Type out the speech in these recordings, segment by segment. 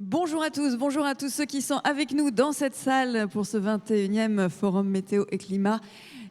Bonjour à tous ceux qui sont avec nous dans cette salle pour ce 21e Forum Météo et Climat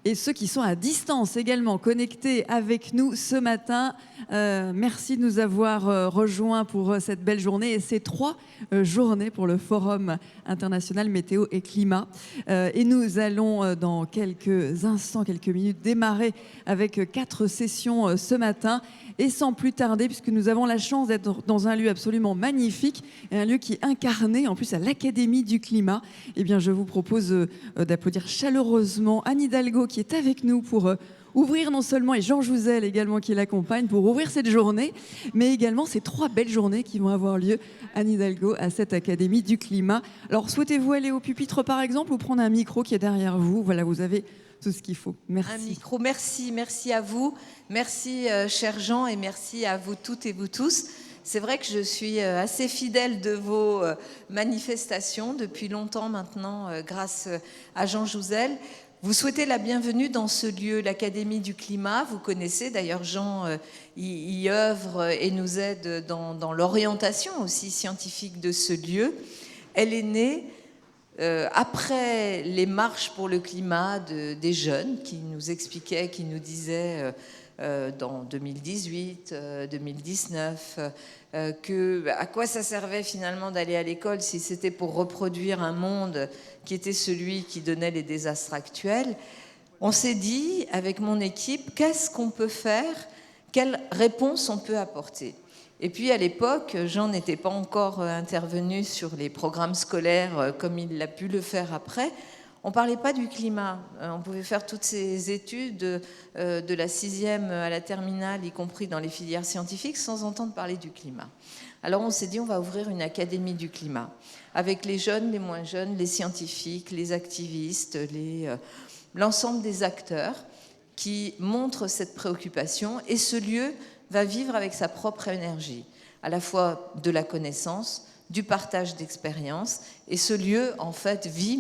et ceux qui sont à distance également connectés avec nous ce matin. Merci de nous avoir rejoints pour cette belle journée et ces 3 journées pour le Forum international Météo et Climat. Et nous allons dans quelques instants, quelques minutes démarrer avec 4 sessions ce matin. Et sans plus tarder, puisque nous avons la chance d'être dans un lieu absolument magnifique et un lieu qui est incarné en plus à l'Académie du Climat, eh bien je vous propose d'applaudir chaleureusement Anne Hidalgo qui est avec nous pour ouvrir non seulement, et Jean Jouzel également qui l'accompagne pour ouvrir cette journée, mais également ces 3 belles journées qui vont avoir lieu, Anne Hidalgo, à cette Académie du Climat. Alors souhaitez-vous aller au pupitre par exemple ou prendre un micro qui est derrière vous? Voilà, vous avez tout ce qu'il faut. Merci. Un micro, merci à vous. Merci cher Jean et merci à vous toutes et vous tous. C'est vrai que je suis assez fidèle de vos manifestations depuis longtemps maintenant grâce à Jean Jouzel. Vous souhaitez la bienvenue dans ce lieu, l'Académie du Climat. Vous connaissez d'ailleurs Jean, y œuvre et nous aide dans l'orientation aussi scientifique de ce lieu. Elle est née après les marches pour le climat des jeunes qui nous expliquaient, qui nous disaient dans 2018, 2019, à quoi ça servait finalement d'aller à l'école si c'était pour reproduire un monde qui était celui qui donnait les désastres actuels. On s'est dit, avec mon équipe, qu'est-ce qu'on peut faire? Quelle réponse on peut apporter? Et puis à l'époque, Jean n'était pas encore intervenu sur les programmes scolaires comme il a pu le faire après. On ne parlait pas du climat. On pouvait faire toutes ces études de la 6e à la terminale, y compris dans les filières scientifiques, sans entendre parler du climat. Alors on s'est dit, on va ouvrir une académie du climat, avec les jeunes, les moins jeunes, les scientifiques, les activistes, l'ensemble des acteurs qui montrent cette préoccupation. Et ce lieu va vivre avec sa propre énergie, à la fois de la connaissance, du partage d'expériences. Et ce lieu, en fait, vit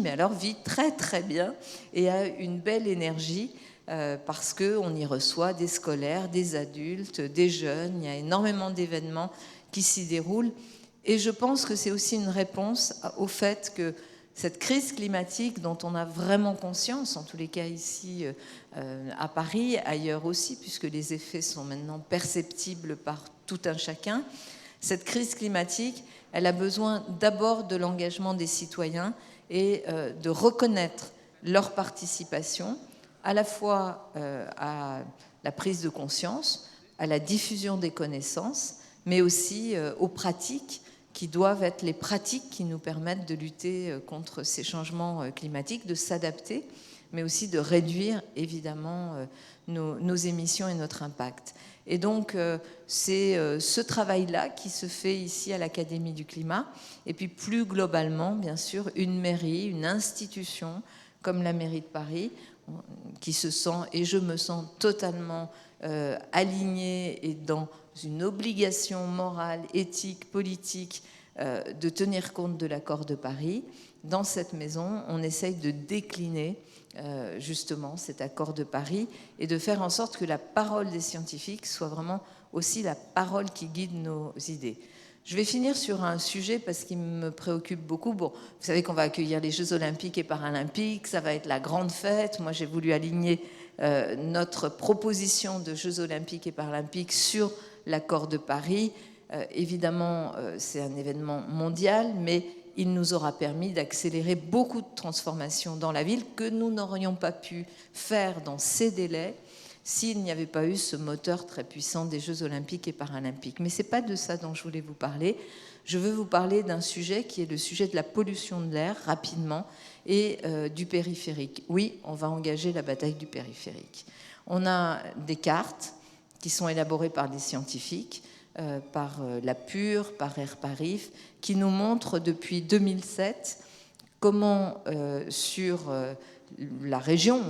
très très bien et a une belle énergie parce qu'on y reçoit des scolaires, des adultes, des jeunes. Il y a énormément d'événements qui s'y déroulent. Et je pense que c'est aussi une réponse au fait que cette crise climatique dont on a vraiment conscience, en tous les cas ici à Paris, ailleurs aussi, puisque les effets sont maintenant perceptibles par tout un chacun, cette crise climatique, elle a besoin d'abord de l'engagement des citoyens et de reconnaître leur participation, à la fois à la prise de conscience, à la diffusion des connaissances, mais aussi aux pratiques qui doivent être les pratiques qui nous permettent de lutter contre ces changements climatiques, de s'adapter, mais aussi de réduire évidemment nos émissions et notre impact. Et donc c'est ce travail-là qui se fait ici à l'Académie du Climat, et puis plus globalement, bien sûr, une mairie, une institution comme la mairie de Paris, qui se sent, et je me sens totalement alignée et dans une obligation morale, éthique, politique de tenir compte de l'accord de Paris. Dans cette maison, on essaye de décliner justement cet accord de Paris et de faire en sorte que la parole des scientifiques soit vraiment aussi la parole qui guide nos idées. Je vais finir sur un sujet parce qu'il me préoccupe beaucoup. Bon, vous savez qu'on va accueillir les Jeux Olympiques et Paralympiques, ça va être la grande fête. Moi, j'ai voulu aligner notre proposition de Jeux Olympiques et Paralympiques sur l'accord de Paris. Évidemment, c'est un événement mondial, mais il nous aura permis d'accélérer beaucoup de transformations dans la ville que nous n'aurions pas pu faire dans ces délais s'il n'y avait pas eu ce moteur très puissant des Jeux Olympiques et Paralympiques. Mais ce n'est pas de ça dont je voulais vous parler. Je veux vous parler d'un sujet qui est le sujet de la pollution de l'air, rapidement, et du périphérique. Oui, on va engager la bataille du périphérique. On a des cartes qui sont élaborées par des scientifiques, par la Pure, par Airparif, qui nous montrent depuis 2007 comment sur la région,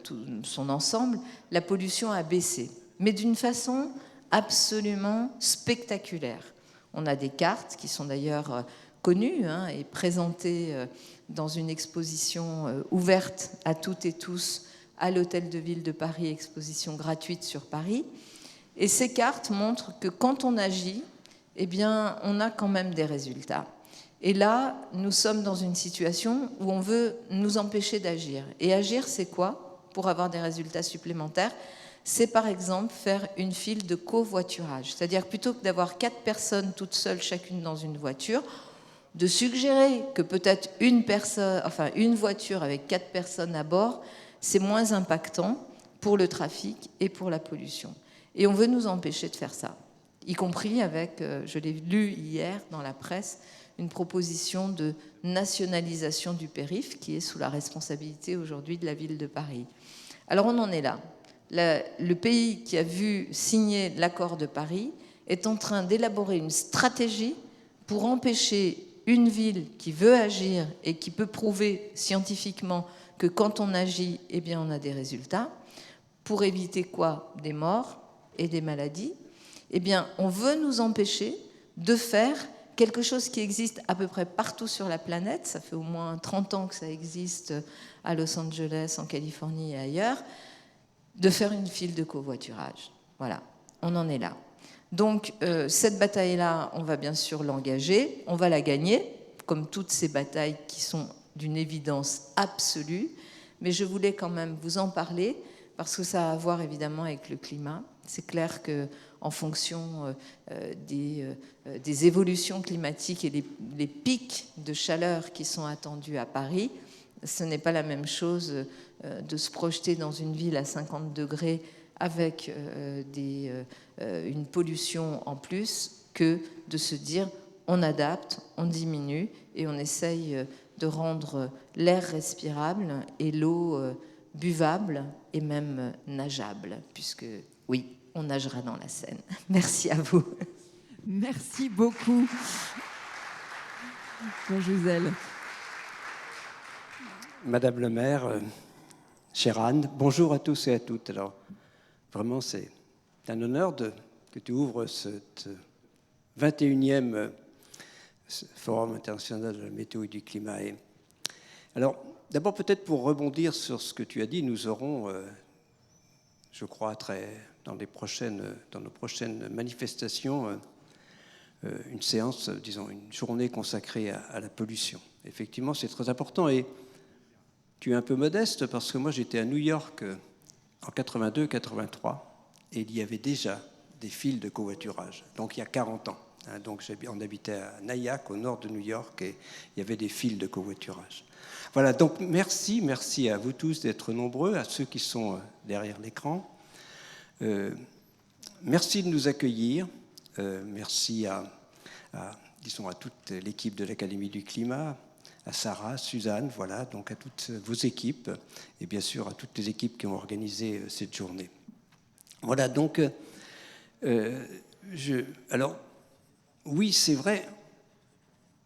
tout son ensemble, la pollution a baissé, mais d'une façon absolument spectaculaire. On a des cartes qui sont d'ailleurs connues et présentées dans une exposition ouverte à toutes et tous à l'Hôtel de Ville de Paris, exposition gratuite sur Paris. Et ces cartes montrent que quand on agit, eh bien, on a quand même des résultats. Et là, nous sommes dans une situation où on veut nous empêcher d'agir. Et agir, c'est quoi pour avoir des résultats supplémentaires? C'est par exemple faire une file de covoiturage. C'est-à-dire plutôt que d'avoir 4 personnes toutes seules, chacune dans une voiture, de suggérer que peut-être une voiture avec 4 personnes à bord, c'est moins impactant pour le trafic et pour la pollution. Et on veut nous empêcher de faire ça, y compris avec, je l'ai lu hier dans la presse, une proposition de nationalisation du périph' qui est sous la responsabilité aujourd'hui de la ville de Paris. Alors on en est là. Le pays qui a vu signer l'accord de Paris est en train d'élaborer une stratégie pour empêcher une ville qui veut agir et qui peut prouver scientifiquement que quand on agit, eh bien on a des résultats, pour éviter quoi? Des morts et des maladies. Eh bien, on veut nous empêcher de faire quelque chose qui existe à peu près partout sur la planète. Ça fait au moins 30 ans que ça existe à Los Angeles, en Californie et ailleurs, de faire une file de covoiturage. Voilà, on en est là. Donc, cette bataille-là, on va bien sûr l'engager, on va la gagner, comme toutes ces batailles qui sont d'une évidence absolue, mais je voulais quand même vous en parler, parce que ça a à voir évidemment avec le climat. C'est clair qu'en fonction des évolutions climatiques et les pics de chaleur qui sont attendus à Paris, ce n'est pas la même chose de se projeter dans une ville à 50 degrés avec une pollution en plus que de se dire on adapte, on diminue et on essaye de rendre l'air respirable et l'eau buvable et même nageable, puisque oui, on nagera dans la Seine. Merci à vous. Merci beaucoup, Gisèle. Madame le maire, chère Anne, bonjour à tous et à toutes. Alors, vraiment, c'est un honneur que tu ouvres ce 21e Forum international de la météo et du climat. Alors, d'abord, peut-être pour rebondir sur ce que tu as dit, nous aurons, je crois, dans nos prochaines manifestations, une séance, disons, une journée consacrée à la pollution. Effectivement, c'est très important. Et tu es un peu modeste parce que moi, j'étais à New York en 82-83 et il y avait déjà des files de covoiturage, donc il y a 40 ans. Donc on habitait à Nyack, au nord de New York, et il y avait des files de covoiturage. Voilà, donc merci à vous tous d'être nombreux, à ceux qui sont derrière l'écran. Merci de nous accueillir. Merci à toute l'équipe de l'Académie du Climat, à Sarah, Suzanne, voilà, donc à toutes vos équipes, et bien sûr à toutes les équipes qui ont organisé cette journée. Voilà, donc, alors, oui, c'est vrai,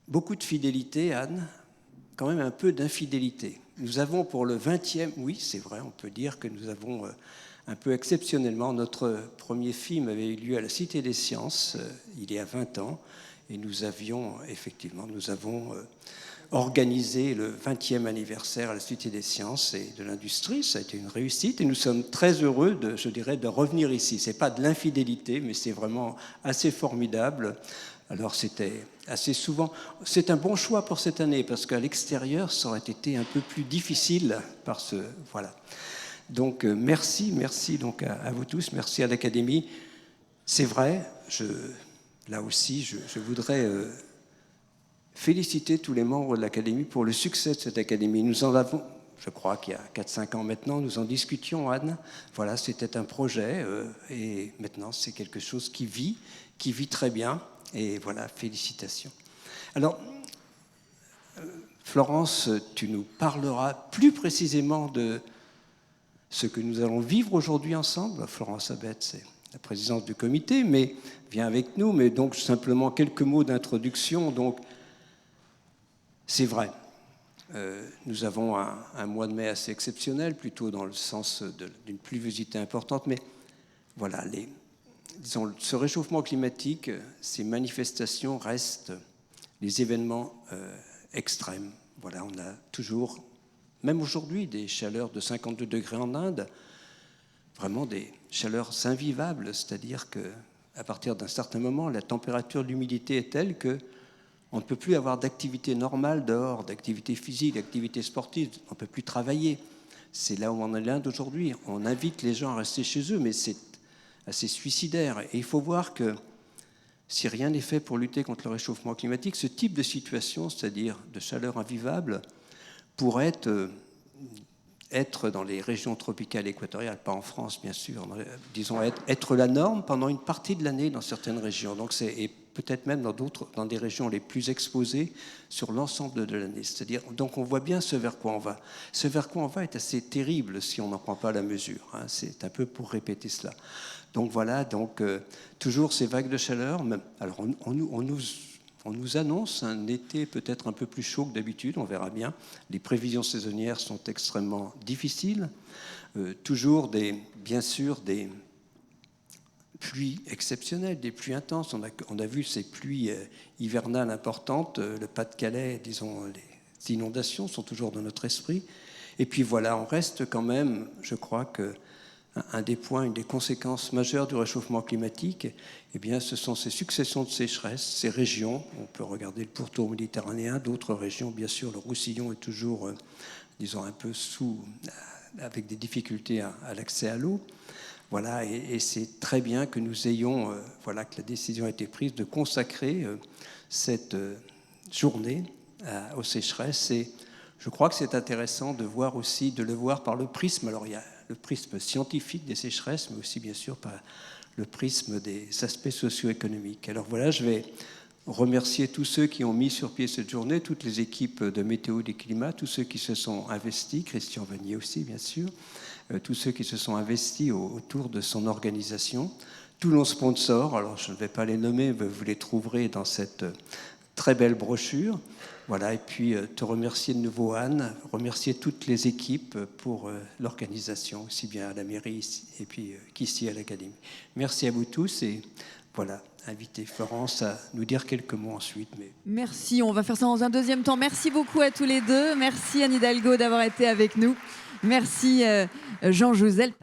beaucoup de fidélité, Anne, quand même un peu d'infidélité. Nous avons pour le 20e, oui, c'est vrai, on peut dire que nous avons un peu exceptionnellement, notre premier film avait eu lieu à la Cité des Sciences, il y a 20 ans, et nous avons organisé le 20e anniversaire à la Cité des Sciences et de l'Industrie. Ça a été une réussite et nous sommes très heureux, de revenir ici. Ce n'est pas de l'infidélité, mais c'est vraiment assez formidable. Alors c'était assez souvent... C'est un bon choix pour cette année, parce qu'à l'extérieur, ça aurait été un peu plus difficile par ce... Voilà. Donc merci donc à vous tous, merci à l'Académie. C'est vrai, là aussi, je voudrais féliciter tous les membres de l'Académie pour le succès de cette Académie. Nous en avons, je crois qu'il y a 4-5 ans maintenant, nous en discutions, Anne. Voilà, c'était un projet et maintenant c'est quelque chose qui vit très bien. Et voilà, félicitations. Alors, Florence, tu nous parleras plus précisément de ce que nous allons vivre aujourd'hui ensemble. Florence Abetz, c'est la présidente du comité, mais vient avec nous. Mais donc, simplement quelques mots d'introduction. Donc, c'est vrai, nous avons un mois de mai assez exceptionnel, plutôt dans le sens d'une pluviosité importante, mais voilà, disons, ce réchauffement climatique, ces manifestations restent les événements extrêmes. Voilà, on a toujours, même aujourd'hui, des chaleurs de 52 degrés en Inde, vraiment des chaleurs invivables, c'est-à-dire que à partir d'un certain moment, la température, l'humidité est telle que on ne peut plus avoir d'activité normale dehors, d'activité physique, d'activité sportive. On ne peut plus travailler. C'est là où on est l'Inde aujourd'hui. On invite les gens à rester chez eux, mais c'est assez suicidaire. Et il faut voir que si rien n'est fait pour lutter contre le réchauffement climatique, ce type de situation, c'est-à-dire de chaleur invivable, pourrait être dans les régions tropicales et équatoriales, pas en France bien sûr, disons être la norme pendant une partie de l'année dans certaines régions. Donc et peut-être même dans des régions les plus exposées sur l'ensemble de l'année. C'est-à-dire, donc on voit bien ce vers quoi on va. Ce vers quoi on va est assez terrible si on n'en prend pas la mesure. Hein. C'est un peu pour répéter cela. Donc voilà, toujours ces vagues de chaleur. Alors on nous annonce un été peut-être un peu plus chaud que d'habitude, on verra bien. Les prévisions saisonnières sont extrêmement difficiles. Toujours bien sûr des pluies exceptionnelles, des pluies intenses. On a vu ces pluies hivernales importantes. Le Pas-de-Calais, disons, les inondations sont toujours dans notre esprit. Et puis voilà, on reste quand même, je crois que un des points, une des conséquences majeures du réchauffement climatique, eh bien, ce sont ces successions de sécheresses, ces régions. On peut regarder le pourtour méditerranéen, d'autres régions, bien sûr, le Roussillon est toujours, disons, un peu avec des difficultés à l'accès à l'eau. Voilà, et c'est très bien que nous ayons, que la décision a été prise de consacrer cette journée aux sécheresses. Et je crois que c'est intéressant de le voir par le prisme. Alors, il y a le prisme scientifique des sécheresses, mais aussi, bien sûr, par le prisme des aspects socio-économiques. Alors voilà, je vais remercier tous ceux qui ont mis sur pied cette journée, toutes les équipes de Météo des Climats, tous ceux qui se sont investis, Christian Vanier aussi, bien sûr, tous ceux qui se sont investis autour de son organisation, tous nos sponsors, alors je ne vais pas les nommer, mais vous les trouverez dans cette très belle brochure. Voilà, et puis te remercier de nouveau, Anne, remercier toutes les équipes pour l'organisation, aussi bien à la mairie ici, et puis qu'ici à l'Académie. Merci à vous tous et voilà, inviter Florence à nous dire quelques mots ensuite. Merci, on va faire ça dans un deuxième temps. Merci beaucoup à tous les deux. Merci Anne Hidalgo d'avoir été avec nous. Merci Jean Jouzel.